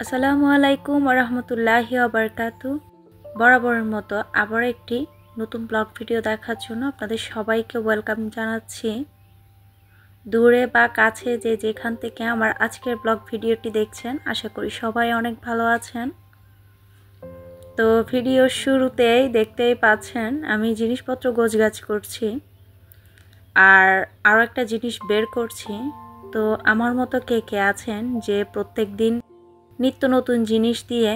আসসালামু আলাইকুম ওয়া রাহমাতুল্লাহি ওয়া বারাকাতু। বরাবরের মতো আবার একটি নতুন ব্লগ ভিডিও দেখার জন্য আপনাদের সবাইকে ওয়েলকাম জানাচ্ছি। দূরে বা কাছে যে যেখান থেকে আমার আজকের ব্লগ ভিডিওটি দেখছেন, আশা করি সবাই অনেক ভালো আছেন। তো ভিডিওর শুরুতেই দেখতেই পাচ্ছেন আমি জিনিসপত্র গোছগাছ করছি আর আরও একটা জিনিস বের করছি। তো আমার মতো কে কে আছেন যে প্রত্যেক দিন নিত্য নতুন জিনিস দিয়ে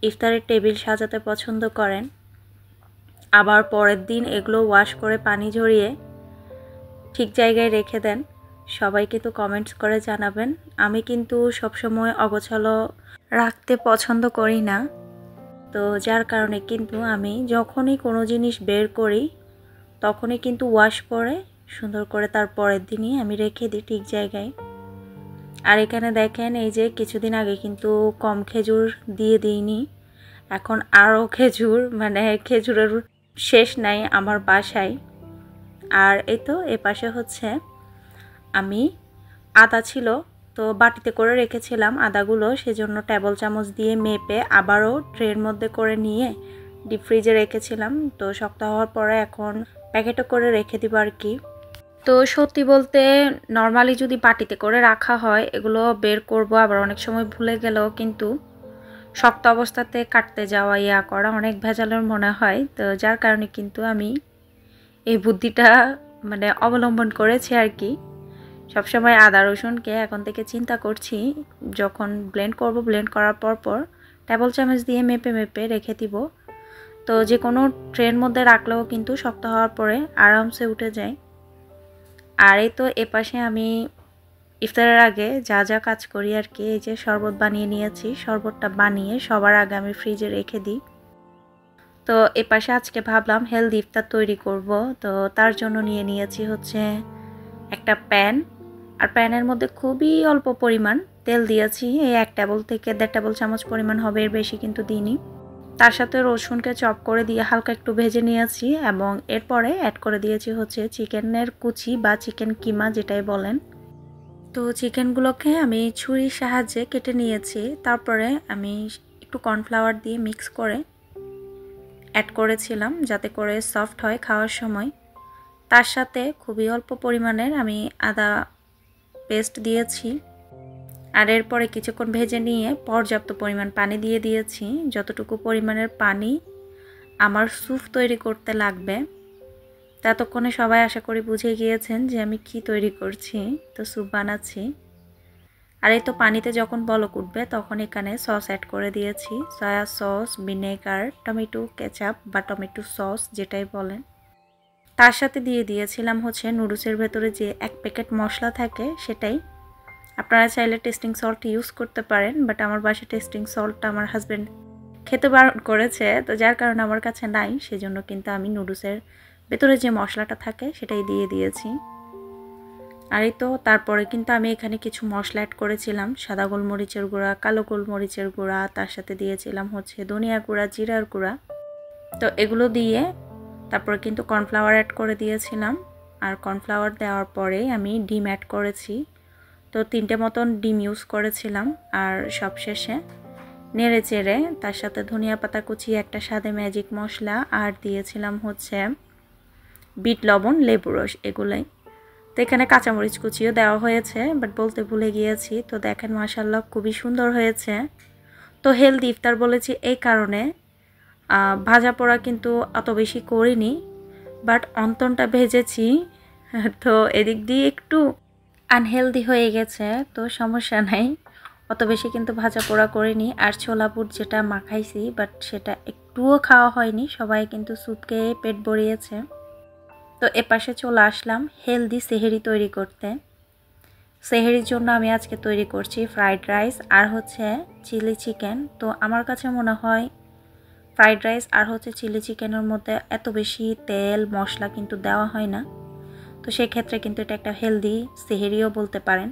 ইফতারের টেবিল সাজাতে পছন্দ করেন, আবার পরের দিন এগুলো ওয়াশ করে পানি ঝরিয়ে ঠিক জায়গায় রেখে দেন? সবাই কিন্তু কমেন্টস করে জানাবেন। আমি কিন্তু সবসময় অগোছালো রাখতে পছন্দ করি না, তো যার কারণে কিন্তু আমি যখনই কোনো জিনিস বের করি তখনই কিন্তু ওয়াশ করে সুন্দর করে তার পরের দিনই আমি রেখে দিই ঠিক জায়গায়। আর এখানে দেখেন, এই যে কিছুদিন আগে কিন্তু কম খেজুর দিয়ে দিইনি, এখন আরও খেজুর, মানে খেজুরের শেষ নাই আমার বাসায়। আর এই তো এ পাশে হচ্ছে আমি আদা ছিল তো বাটিতে করে রেখেছিলাম আদাগুলো, সেজন্য টেবিল চামচ দিয়ে মেপে আবারও ট্রের মধ্যে করে নিয়ে ডিপ ফ্রিজে রেখেছিলাম। তো শক্ত হওয়ার পরে এখন প্যাকেটে করে রেখে দিব আর কি। তো সত্যি বলতে নর্মালি যদি বাটিতে করে রাখা হয় এগুলো বের করব, আবার অনেক সময় ভুলে গেলেও কিন্তু শক্ত অবস্থাতে কাটতে যাওয়া ইয়া করা অনেক ভেজালের মনে হয়। তো যার কারণে কিন্তু আমি এই বুদ্ধিটা অবলম্বন করেছি আর কি। সবসময় আদা রসুনকে এখন থেকে চিন্তা করছি, যখন ব্লেন্ড করব ব্লেন্ড করার পর টেবিল চামচ দিয়ে মেপে মেপে রেখে দিব। তো যে কোনো ট্রের মধ্যে রাখলেও কিন্তু শক্ত হওয়ার পরে আরামসে উঠে যায়। আর এই তো এপাশে আমি ইফতারের আগে যা যা কাজ করি আর কি, এই যে শরবত বানিয়ে নিয়েছি, শরবতটা বানিয়ে সবার আগে আমি ফ্রিজে রেখে দিই। তো এপাশে আজকে ভাবলাম হেলদি ইফতার তৈরি করব, তো তার জন্য নিয়ে নিয়েছি হচ্ছে একটা প্যান। আর প্যানের মধ্যে খুবই অল্প পরিমাণ তেল দিয়েছি, এই 1 টেবিল থেকে 1.5 টেবিল চামচ পরিমাণ হবে, এর বেশি কিন্তু দিইনি। তার সাথে রসুনকে চপ করে দিয়ে হালকা একটু ভেজে নিয়েছি এবং এরপরে অ্যাড করে দিয়েছি হচ্ছে চিকেনের কুচি বা চিকেন কিমা যেটাই বলেন। তো চিকেনগুলোকে আমি ছুরির সাহায্যে কেটে নিয়েছি, তারপরে আমি একটু কর্নফ্লাওয়ার দিয়ে মিক্স করে অ্যাড করেছিলাম যাতে করে সফট হয় খাওয়ার সময়। তার সাথে খুবই অল্প পরিমাণের আমি আদা পেস্ট দিয়েছি। আর এরপরে কিছুক্ষণ ভেজে নিয়ে পর্যাপ্ত পরিমাণ পানি দিয়ে দিয়েছি, যতটুকু পরিমাণের পানি আমার স্যুপ তৈরি করতে লাগবে। ততক্ষণে সবাই আশা করি বুঝে গিয়েছেন যে আমি কি তৈরি করছি, তো স্যুপ বানাচ্ছি। আর এই তো পানিতে যখন বলক উঠবে তখন এখানে সস অ্যাড করে দিয়েছি, soya sauce, vinegar, tomato ketchup বা টমেটো সস যেটাই বলেন। তার সাথে দিয়ে দিয়েছিলাম হচ্ছে নুডলসের ভেতরে যে 1 প্যাকেট মশলা থাকে সেটাই। আপনারা চাইলে টেস্টিং সল্ট ইউজ করতে পারেন, বাট আমার বাসায় টেস্টিং সল্টটা আমার হাজব্যান্ড খেতে বারণ করেছে, তো যার কারণে আমার কাছে নাই, সেজন্য কিন্তু আমি নুডলসের ভেতরে যে মশলাটা থাকে সেটাই দিয়ে দিয়েছি। আর এই তো তারপরে কিন্তু আমি এখানে কিছু মশলা অ্যাড করেছিলাম, সাদা গোলমরিচের গুঁড়া, কালো গোলমরিচের গুঁড়া, তার সাথে দিয়েছিলাম হচ্ছে ধনিয়া গুঁড়া, জিরার গুঁড়া। তো এগুলো দিয়ে তারপরে কিন্তু কর্নফ্লাওয়ার অ্যাড করে দিয়েছিলাম। আর কর্নফ্লাওয়ার দেওয়ার পরে আমি ডিম অ্যাড করেছি, তো 3টে মতন ডিম ইউজ করেছিলাম। আর সবশেষে নেড়ে চেড়ে তার সাথে ধনিয়া পাতা কুচি, একটা স্বাদে ম্যাজিক মশলা আর দিয়েছিলাম হচ্ছে বিট লবণ, লেবু রস, এগুলোই। তো এখানে কাঁচামরিচ কুচিও দেওয়া হয়েছে, বাট বলতে ভুলে গিয়েছি। তো দেখেন মাশাআল্লাহ খুবই সুন্দর হয়েছে। তো হেলদি ইফতার বলেছি এই কারণে, ভাজা পোড়া কিন্তু অত বেশি করিনি, বাট অন্তনটা ভেজেছি। তো এদিক দিয়ে একটু আনহেলদি হয়ে গেছে, তো সমস্যা নাই, অত বেশি কিন্তু ভাজা পোড়া করিনি। আর ছোলা বুট যেটা মাখাইছি, বাট সেটা একটুও খাওয়া হয়নি, সবাই কিন্তু স্যুপকে পেট ভরিয়েছে। তো এপাশে চলে আসলাম হেলদি সেহেরি তৈরি করতে। সেহেরির জন্য আমি আজকে তৈরি করছি ফ্রাইড রাইস আর হচ্ছে চিলি চিকেন। তো আমার কাছে মনে হয় ফ্রাইড রাইস আর হচ্ছে চিলি চিকেনের মধ্যে এত বেশি তেল মশলা কিন্তু দেওয়া হয় না, তো সেক্ষেত্রে কিন্তু এটা একটা হেলদি সেহেরিও বলতে পারেন।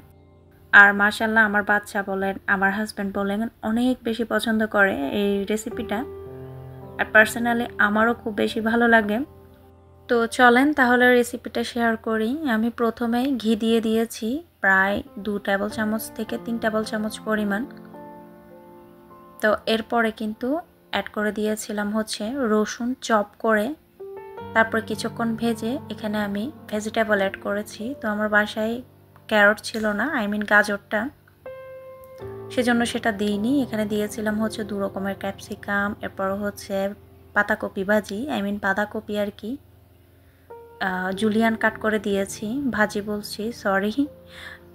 আর মাশাআল্লাহ আমার বাচ্চা বলেন, আমার হাজব্যান্ড বলেন, অনেক বেশি পছন্দ করে এই রেসিপিটা। আর পার্সোনালি আমারও খুব বেশি ভালো লাগে। তো চলেন তাহলে রেসিপিটা শেয়ার করি। আমি প্রথমেই ঘি দিয়ে দিয়েছি প্রায় 2 টেবিল চামচ থেকে 3 টেবিল চামচ পরিমাণ। তো এরপরে কিন্তু অ্যাড করে দিয়েছিলাম হচ্ছে রসুন চপ করে, তারপর কিছুক্ষণ ভেজে এখানে আমি ভেজিটেবল অ্যাড করেছি। তো আমার বাসায় ক্যারট ছিল না, গাজরটা, সেজন্য সেটা দিইনি। এখানে দিয়েছিলাম হচ্ছে 2 রকমের ক্যাপসিকাম, এরপর হচ্ছে পাতাকপি ভাজি, বাঁধাকপি আর কি, জুলিয়ান কাট করে দিয়েছি, ভাজি বলছি সরি।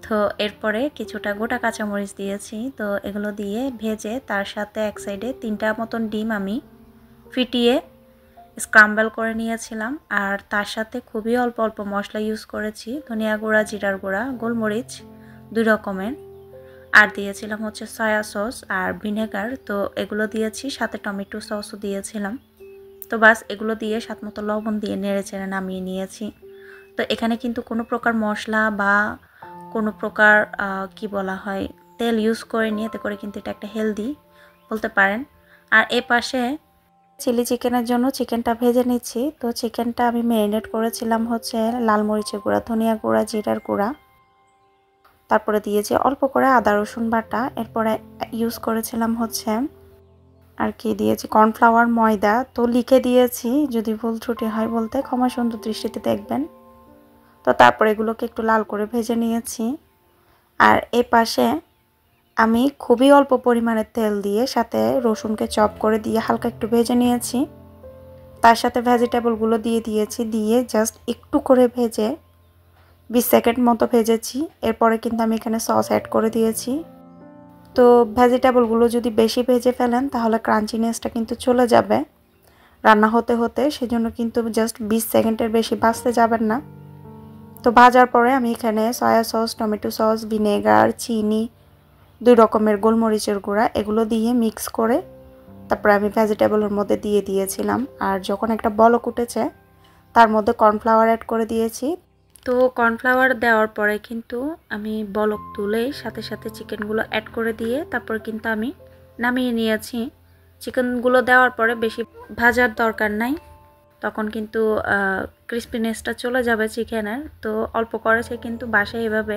তো এরপরে কিছুটা গোটা কাঁচামরিচ দিয়েছি। তো এগুলো দিয়ে ভেজে তার সাথে এক সাইডে 3টা মতন ডিম আমি ফিটিয়ে স্ক্রাম্বল করে নিয়েছিলাম। আর তার সাথে খুবই অল্প অল্প মশলা ইউজ করেছি, ধনিয়া গুঁড়া, জিরার গুঁড়া, গোলমরিচ 2 রকমের, আর দিয়েছিলাম হচ্ছে সয়া সস আর ভিনেগার। তো এগুলো দিয়েছি, সাথে টমেটো সসও দিয়েছিলাম। তো বাস এগুলো দিয়ে স্বাদমতো লবণ দিয়ে নেড়ে চেড়ে নামিয়ে নিয়েছি। তো এখানে কিন্তু কোনো প্রকার মশলা বা কোনো প্রকার কি বলা হয় তেল ইউজ করে নিয়ে, এতে করে কিন্তু এটা একটা হেলদি বলতে পারেন। আর এ পাশে চিলি চিকেনের জন্য চিকেনটা ভেজে নিচ্ছি। তো চিকেনটা আমি ম্যারিনেট করেছিলাম হচ্ছে লাল মরিচের গুঁড়া, ধনিয়া গুঁড়া, জিরার গুঁড়া, তারপরে দিয়েছি অল্প করে আদা রসুন বাটা, এরপরে ইউজ করেছিলাম হচ্ছে আর কি দিয়েছি কর্নফ্লাওয়ার, ময়দা। তো লিখে দিয়েছি, যদি ভুল ত্রুটি হয় বলতে ক্ষমা সুন্দর দৃষ্টিতে দেখবেন। তো তারপরে এগুলোকে একটু লাল করে ভেজে নিয়েছি। আর এ পাশে আমি খুবই অল্প পরিমাণে তেল দিয়ে সাথে রসুনকে চপ করে দিয়ে হালকা একটু ভেজে নিয়েছি। তার সাথে ভেজিটেবলগুলো দিয়ে দিয়েছি, দিয়ে জাস্ট একটু করে ভেজে 20 সেকেন্ড মতো ভেজেছি। এরপরে কিন্তু আমি এখানে সস অ্যাড করে দিয়েছি। তো ভেজিটেবলগুলো যদি বেশি ভেজে ফেলেন তাহলে ক্রাঞ্চিনেসটা কিন্তু চলে যাবে রান্না হতে হতে, সেজন্য কিন্তু জাস্ট 20 সেকেন্ডের বেশি ভাজতে যাবেন না। তো ভাজার পরে আমি এখানে soya sauce, tomato sauce, vinegar, চিনি, 2 রকমের গোলমরিচের গুঁড়া, এগুলো দিয়ে মিক্স করে তারপরে আমি ভেজিটেবলের মধ্যে দিয়ে দিয়েছিলাম। আর যখন একটা বলক উঠেছে তার মধ্যে কর্নফ্লাওয়ার অ্যাড করে দিয়েছি। তো কর্নফ্লাওয়ার দেওয়ার পরে কিন্তু আমি বলক তুলে সাথে সাথে চিকেনগুলো অ্যাড করে দিয়ে তারপর কিন্তু আমি নামিয়ে নিয়েছি। চিকেনগুলো দেওয়ার পরে বেশি ভাজার দরকার নাই, তখন কিন্তু ক্রিস্পিনেসটা চলে যাবে চিকেনের। তো অল্প করেছে কিন্তু বাসায় এভাবে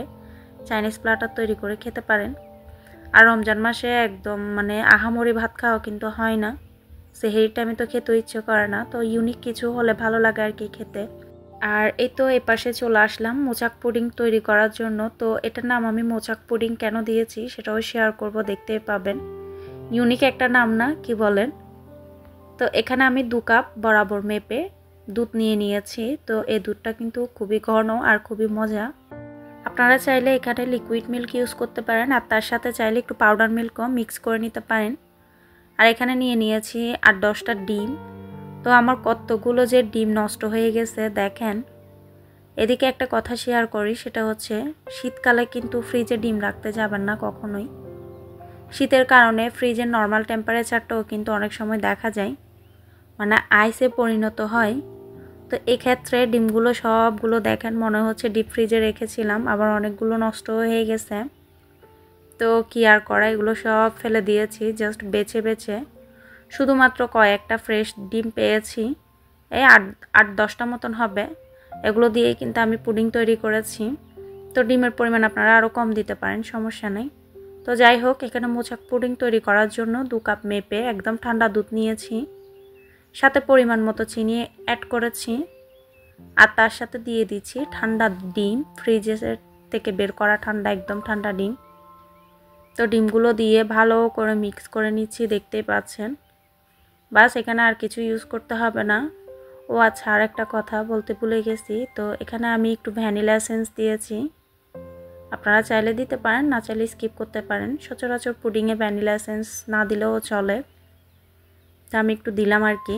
চাইনিজ প্লাটার তৈরি করে খেতে পারেন। আর রমজান মাসে একদম আহামরি ভাত খাওয়া কিন্তু হয় না, সেহেরি টাইমে তো খেতে ইচ্ছে করে না। তো ইউনিক কিছু হলে ভালো লাগে আর কি খেতে। আর এই তো এই পাশে চলে আসলাম মোচাক পুডিং তৈরি করার জন্য। তো এটার নাম আমি মোচাক পুডিং কেন দিয়েছি সেটাও শেয়ার করব, দেখতেই পাবেন। ইউনিক একটা নাম না, কি বলেন? তো এখানে আমি 2 কাপ বরাবর মেপে দুধ নিয়ে নিয়েছি। তো এই দুধটা কিন্তু খুবই ঘন আর খুবই মজা। আপনারা চাইলে এখানে লিকুইড মিল্ক ইউজ করতে পারেন, আর তার সাথে চাইলে একটু পাউডার মিল্কও মিক্স করে নিতে পারেন। আর এখানে নিয়ে নিয়েছি 8-10টা ডিম। তো আমার কতগুলো যে ডিম নষ্ট হয়ে গেছে দেখেন। এদিকে একটা কথা শেয়ার করি, সেটা হচ্ছে শীতকালে কিন্তু ফ্রিজে ডিম রাখতে যাবেন না কখনোই। শীতের কারণে ফ্রিজের নর্মাল টেম্পারেচারটাও কিন্তু অনেক সময় দেখা যায় আইসে পরিণত হয়। তো এক্ষেত্রে ডিমগুলো সবগুলো দেখেন মনে হচ্ছে ডিপ ফ্রিজে রেখেছিলাম, আবার অনেকগুলো নষ্ট হয়ে গেছে। তো কি আর করা, এগুলো সব ফেলে দিয়েছি। জাস্ট বেছে বেছে শুধুমাত্র কয়েকটা ফ্রেশ ডিম পেয়েছি, এই 8-10টা মতন হবে। এগুলো দিয়ে কিন্তু আমি পুডিং তৈরি করেছি। তো ডিমের পরিমাণ আপনারা আরও কম দিতে পারেন, সমস্যা নেই। তো যাই হোক, এখানে মোচাক পুডিং তৈরি করার জন্য 2 কাপ মেপে একদম ঠান্ডা দুধ নিয়েছি, সাথে পরিমাণ মতো চিনি অ্যাড করেছি, আর তার সাথে দিয়ে দিচ্ছি ঠান্ডা ডিম, ফ্রিজের থেকে বের করা ঠান্ডা, একদম ঠান্ডা ডিম। তো ডিমগুলো দিয়ে ভালো করে মিক্স করে নিচ্ছি, দেখতেই পাচ্ছেন। বাস এখানে আর কিছু ইউজ করতে হবে না। ও আচ্ছা, আর একটা কথা বলতে ভুলে গেছি। তো এখানে আমি একটু ভ্যানিলা এসেন্স দিয়েছি, আপনারা চাইলে দিতে পারেন, না চাইলে স্কিপ করতে পারেন। সচরাচর পুডিংয়ে ভ্যানিলা এসেন্স না দিলেও চলে, তা আমি একটু দিলাম আর কি।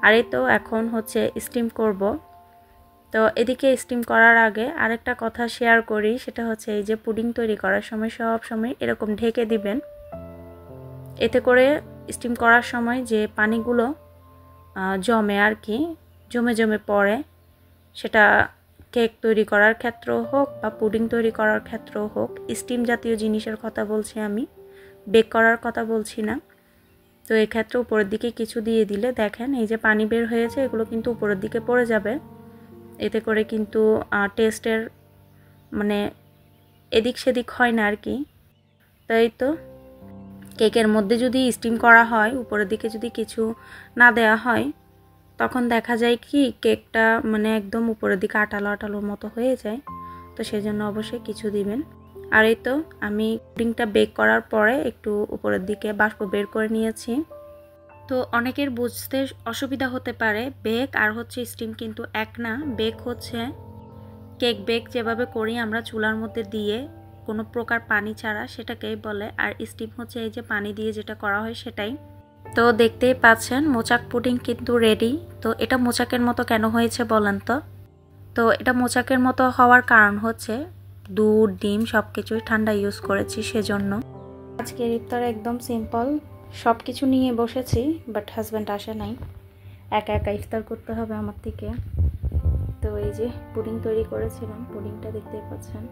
আর এই তো এখন হচ্ছে স্টিম করব। তো এদিকে স্টিম করার আগে আরেকটা কথা শেয়ার করি, সেটা হচ্ছে এই যে পুডিং তৈরি করার সময় সব সময় এরকম ঢেকে দিবেন। এতে করে স্টিম করার সময় যে পানিগুলো জমে আর কি, জমে জমে পড়ে, সেটা কেক তৈরি করার ক্ষেত্রেও হোক বা পুডিং তৈরি করার ক্ষেত্রেও হোক, স্টিম জাতীয় জিনিসের কথা বলছি আমি, বেক করার কথা বলছি না। তো এক্ষেত্রে উপরের দিকে কিছু দিয়ে দিলে দেখেন এই যে পানি বের হয়েছে, এগুলো কিন্তু উপরের দিকে পড়ে যাবে। এতে করে কিন্তু টেস্টের এদিক সেদিক হয় না আর কি। তাই তো কেকের মধ্যে যদি স্টিম করা হয়, উপরের দিকে যদি কিছু না দেওয়া হয়, তখন দেখা যায় কি কেকটা মানে একদম উপরের দিকে আঠালো আঠালোর মতো হয়ে যায়। তো সেজন্য অবশ্যই কিছু দিবেন। আর এই তো আমি পুডিংটা বেক করার পরে একটু উপরের দিকে বাষ্প বের করে নিয়েছি। তো অনেকের বুঝতে অসুবিধা হতে পারে, বেক আর হচ্ছে স্টিম কিন্তু এক না। বেক হচ্ছে কেক বেক যেভাবে করি আমরা চুলার মধ্যে দিয়ে কোনো প্রকার পানি ছাড়া, সেটাকেই বলে। আর স্টিম হচ্ছে এই যে পানি দিয়ে যেটা করা হয় সেটাই। তো দেখতেই পাচ্ছেন মোচাক পুডিং কিন্তু রেডি। তো এটা মোচাকের মতো কেন হয়েছে বলেন তো? তো এটা মোচাকের মতো হওয়ার কারণ হচ্ছে দুধ, ডিম সব কিছুই ঠান্ডা ইউজ করেছি সেজন্য। আজকের ইফতার একদম সিম্পল, সব কিছু নিয়ে বসেছি, বাট হাজব্যান্ড আসে নাই, একা একা ইফতার করতে হবে আমার থেকে। তো এই যে পুডিং তৈরি করেছিলাম, পুডিংটা দেখতেই পাচ্ছেন।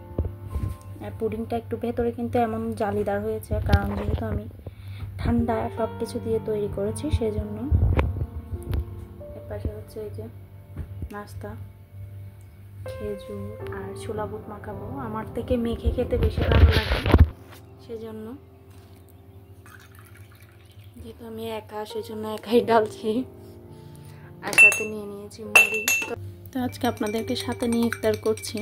আর পুডিংটা একটু ভেতরে কিন্তু এমন জালিদার হয়েছে, কারণ যেহেতু আমি ঠান্ডা সব কিছু দিয়ে তৈরি করেছি সেজন্য। এর পাশে হচ্ছে এই যে নাস্তা, খেজুর আর ছোলা বুট মাখাবো। আমার থেকে মেখে খেতে বেশি ভালো লাগে, সেজন্য। যেহেতু আমি একা সেজন্য একাই ডালছি। আর সাথে নিয়ে নিয়েছি মুড়ি। তো আজকে আপনাদেরকে সাথে নিয়ে ইফতার করছি।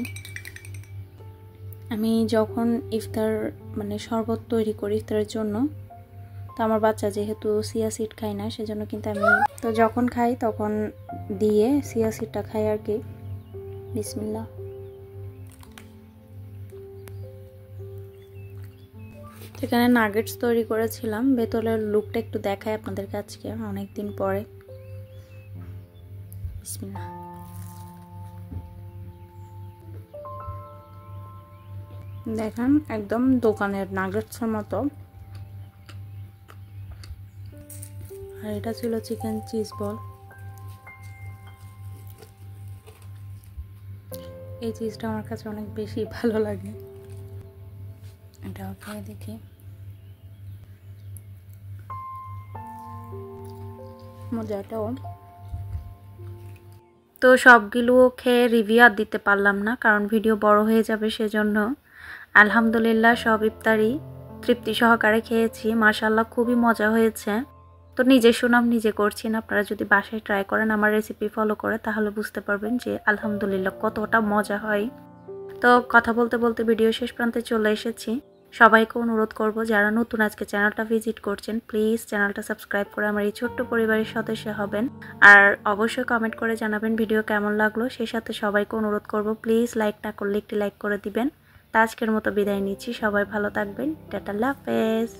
আমি যখন ইফতার মানে শরবত তৈরি করি ইফতারের জন্য, তো আমার বাচ্চা যেহেতু চিয়া সিড খায় না, সেজন্য কিন্তু আমি তো যখন খাই তখন দিয়ে চিয়া সিডটা খাই আর কি। বিসমিল্লাহ। সেখানে নাগেটস তৈরি করেছিলাম, ভেতরের লুকটা একটু দেখাই আপনাদের কাছে অনেকদিন পরে। বিসমিল্লাহ। দেখেন একদম দোকানের নাগেটসের মতো। আর এটা ছিল চিকেন চিজ বল। এই চিজটা আমার কাছে অনেক বেশি ভালো লাগে। এটাও খেয়ে দেখি। মজাটাও। তো সবগুলো খেয়ে রিভিউ আর দিতে পারলাম না, কারণ ভিডিও বড় হয়ে যাবে সেজন্য। আলহামদুলিল্লাহ সব ইফতারি তৃপ্তি সহকারে খেয়েছি, মাশাআল্লাহ খুবই মজা হয়েছে। তো নিজের সুনাম নিজে করছি না, আপনারা যদি বাসায় ট্রাই করেন আমার রেসিপি ফলো করে, তাহলে বুঝতে পারবেন যে আলহামদুলিল্লাহ কতটা মজা হয়। তো কথা বলতে বলতে ভিডিও শেষ প্রান্তে চলে এসেছি। সবাইকে অনুরোধ করব, যারা নতুন আজকে চ্যানেলটা ভিজিট করছেন, প্লিজ চ্যানেলটা সাবস্ক্রাইব করে আমার এই ছোট্ট পরিবারের সদস্য হবেন। আর অবশ্যই কমেন্ট করে জানাবেন ভিডিও কেমন লাগলো। সেই সাথে সবাইকে অনুরোধ করব, প্লিজ লাইক না করলে একটি লাইক করে দিবেন। তা আজকের মতো বিদায় নিচ্ছি, সবাই ভালো থাকবেন, টাটা, আল্লাহ হাফেজ।